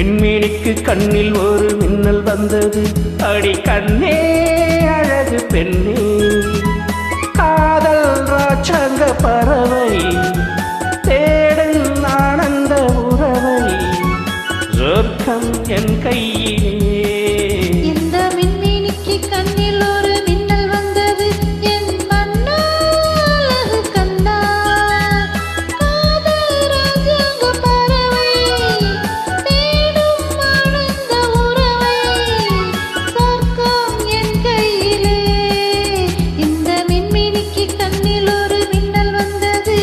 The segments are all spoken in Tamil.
மின்மினிக்கு கண்ணில் ஒரு மின்னல் வந்தது. அடி கண்ணே அழகு பெண்ணே, காதல் ராஜாங்க பறவை தேடும் ஆனந்த உறவை, சொர்க்கம் என் கையிலே. இந்த மின்மினிக்கு கண்ணில் ஒரு மின்னல் வந்தது. என் மன்னா அழகு கண்ணா, காதல் ராஜாங்க பறவை தேடும் ஆனந்த உறவை, சொர்க்கம் என் கையிலே. இந்த மின்மினிக்கு கண்ணில் ஒரு மின்னல் வந்தது.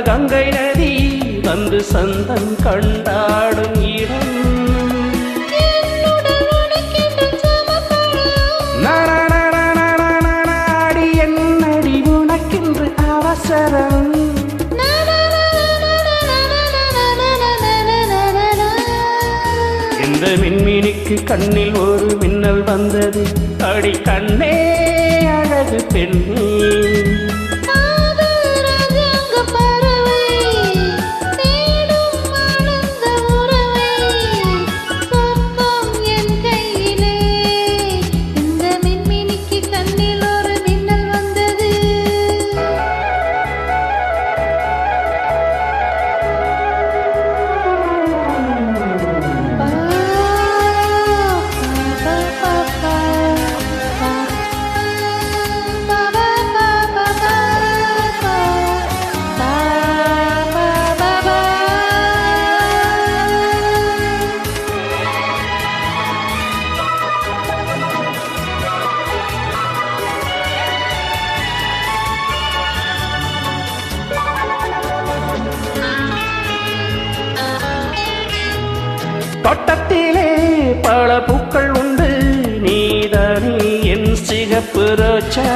கங்கை நதி வந்து சந்தம் கண்டாடும் இடம். நாடி என்னடி உனக்கென்று அவசரம். இந்த மின்மினிக்கு கண்ணில் ஒரு மின்னல் வந்தது. அடி கண்ணே அழகு பெண்ணே, தோட்டத்திலே பல பூக்கள் உண்டு, நீதானே என் சிகப்பு ரோஜா.